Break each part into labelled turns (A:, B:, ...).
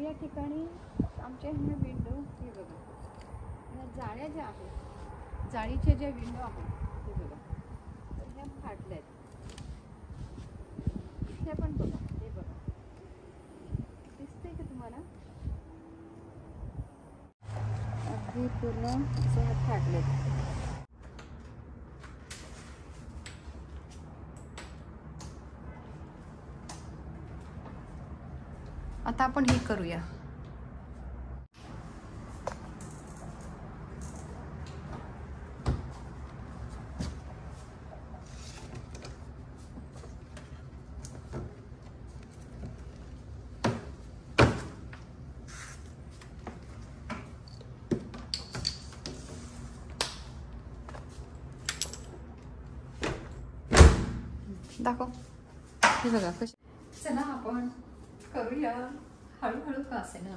A: या ठिकाणी आमच्या ह्या विंडो हे बघा, ह्या जाळ्या ज्या आहेत, जाळीच्या ज्या विंडो आहेत ते बघा, तर ह्या फाटल्या आहेत. इथे पण बघा, हे बघा, दिसतंय का तुम्हाला? अगदी पूर्ण असं ह्या फाटलेत. आता आपण हे करूया. दाखव, हे बघा कशी. चला आपण करूया हळूहळू का असे ना.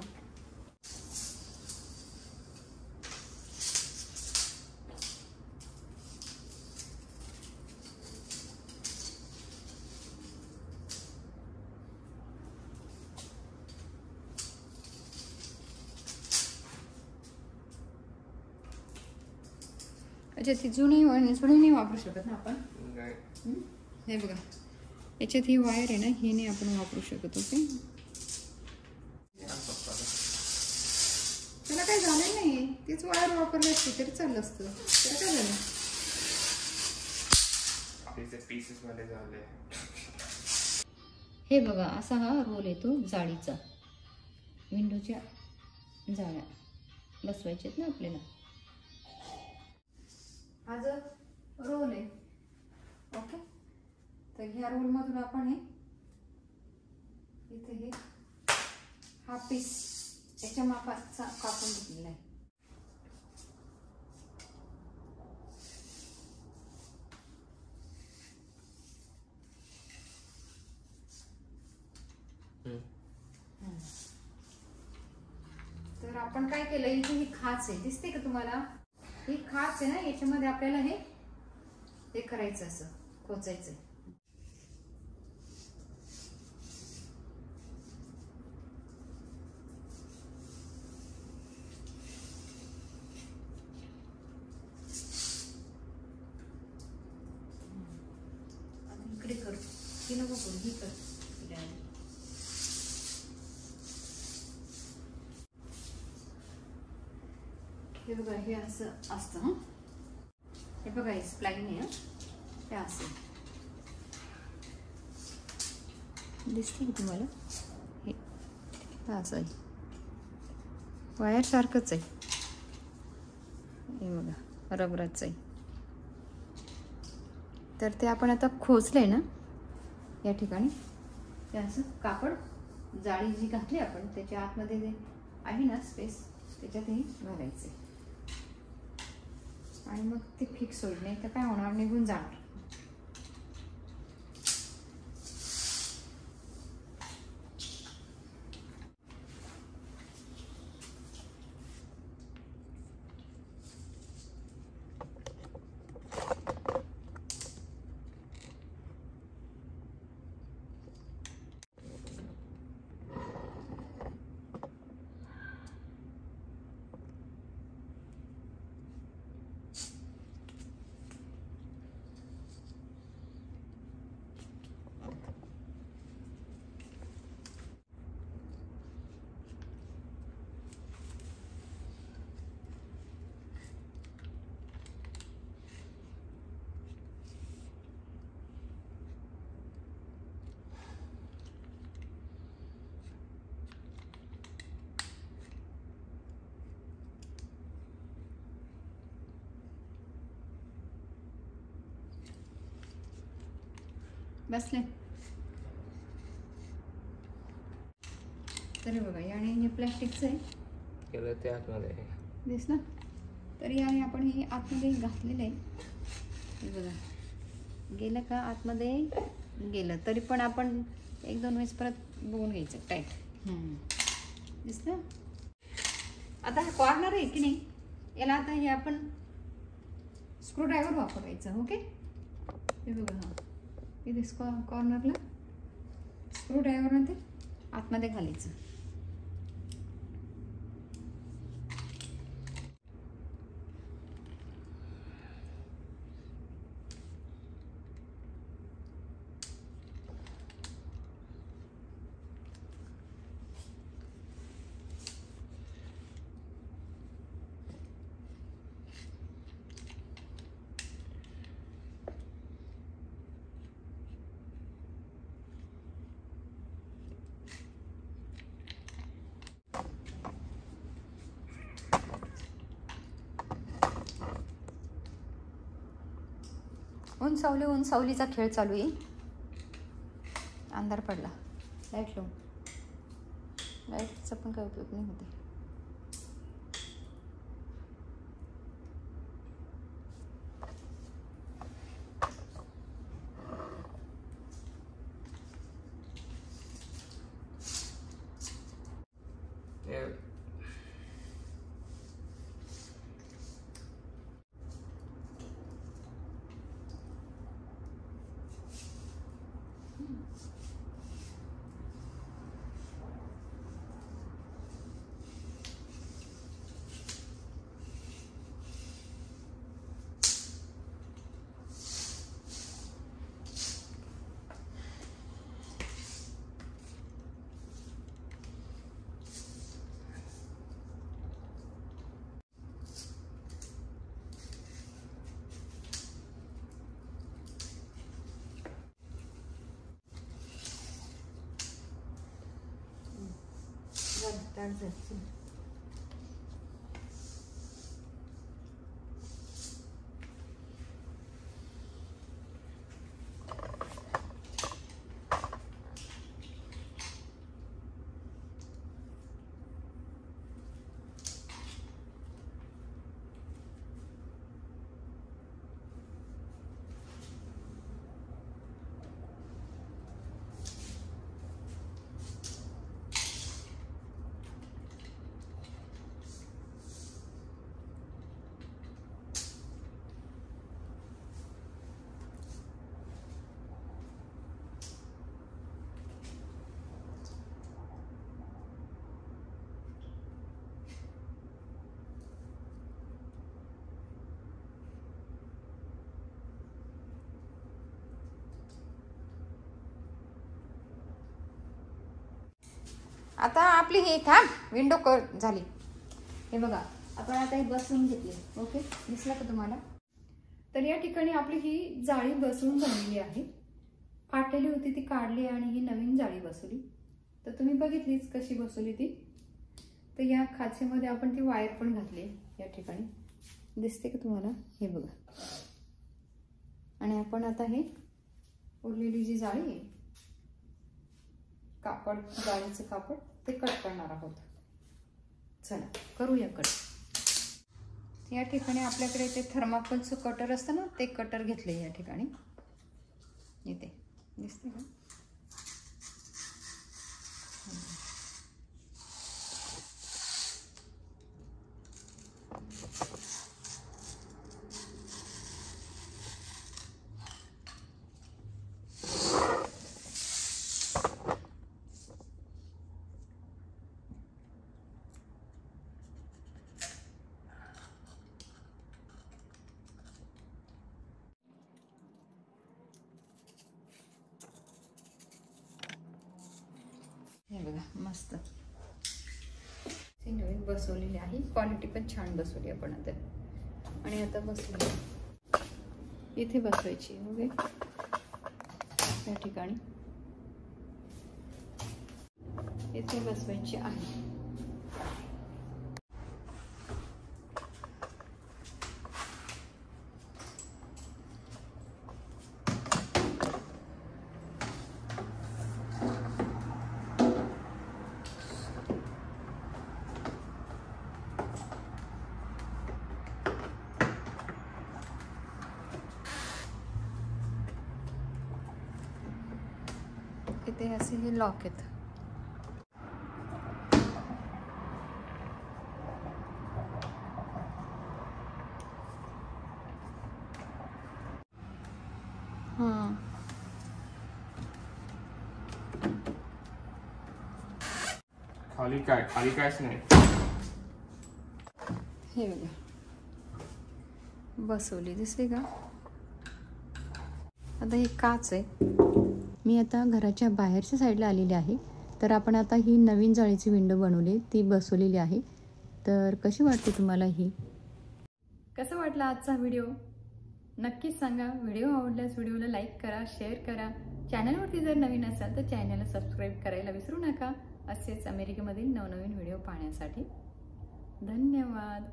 A: अच्छा, ती जुनी नाही वापरू शकत ना आपण. हे बघा, याच्यात ही वायर आहे ना, ही नाही आपण वापरू शकत. ओके, त्याला काय झालं नाही, तीच वायर वापरली असती तरी चाललं असतं. त्याला काय झालं? हे बघा, असा हा रोल येतो जाळीचा. विंडोच्या जाळ्या बसवायच्यात ना आपल्याला. हा जो रोल आहे, ओके, तर ह्या रोल मधून आपण हे इथे हे हा पीस याच्या मापाचा कापून घेतलेला आहे. तर आपण काय केलं, इथे ही खाच आहे, दिसते का तुम्हाला? ही खाच आहे ना, याच्यामध्ये आपल्याला हे करायचं, असं खोचायचं. इकडे कर, ती नको करू, ही कर. हे बघा, हे असं असतं. हं, हे बघा, हे स्प्लाइन आहे. हे असं दिसते की तुम्हाला? हे असं आहे, वायर सारखंच आहे. हे बघा, रबराचं आहे. तर ते आपण आता खोचलंय ना या ठिकाणी, ते असं कापड जाळी जी घातली आपण त्याच्या आतमध्ये जे आहे ना स्पेस, त्याच्यात हे घालायचं आणि मग ते फिक्स होईल. नाही तर काय होणार, निघून जाणार. बसले तरी बघा, याने हे प्लास्टिकचं आहे केलं, ते आतमध्ये दिसलं. तर याने आपण हे आतमध्ये घातलेलं आहे. हे बघा, गेलं का आतमध्ये गेलं, तरी पण आपण 1-2 वेळेस परत बघून घ्यायचं टाईट. दिसलं. आता हा कॉर्नर आहे की नाही, याला आता हे आपण स्क्रूड्रायव्हर वापरायचं. ओके, हे बघा, हा इथे कॉर्नरला स्क्रूड्रायव्हरने ते आतमध्ये घालायचं. ऊन सावलीचा खेळ चालू आहे. अंधार पडला. लाईट लावून. लाईटचा पण काही उपयोग नाही होते. आता आपली ही विंडो झाली. हे बघा, आपण आता हे बसवून घेतले. ओके, दिसला का तुम्हाला? तर या ठिकाणी आपली ही जाळी बसवून झालेली आहे. फाटलेली होती ती काढली आणि ही नवीन जाळी बसवली. तर तुम्ही बघितलीच कशी बसवली ती. तर या खाचेमध्ये आपण ती वायर पण घातली. या ठिकाणी दिसते का तुम्हाला? हे बघा. आणि आपण आता हे उरलेली जी जाळी आहे, कापड, जाळीचं कापड, ते कट करणार आहोत. चला करूया कट. या ठिकाणी आपल्याकडे ते थर्माकोलचं कटर असतं ना, ते कटर घेतले. या ठिकाणी इथे दिसते का? हे बघा, मस्त ती नवीन बसवलेली आहे. क्वालिटी पण छान बसवली आपण आता. आणि आता बसवली इथे बसवायची. ओके, या ठिकाणी इथे बसवायची आहे. इथे असे हे लॉक आहेत.
B: खाली कायच नाही.
A: हे बघा, बसवली. दिसते का? आता हे काच आहे. मी आता घराच्या बाहेरच्या साईडला आलेली आहे. तर आपण आता ही नवीन जाळीची विंडो बनवली, ती बसवलेली आहे. तर कशी वाटते तुम्हाला ही? कसं वाटलं आजचा व्हिडिओ? नक्कीच सांगा. व्हिडिओ आवडल्यास व्हिडिओला लाईक करा, शेअर करा. चॅनलवरती जर नवीन असाल तर चॅनलला सबस्क्राईब करायला विसरू नका. असेच अमेरिकेमधील नवनवीन व्हिडिओ पाहण्यासाठी. धन्यवाद.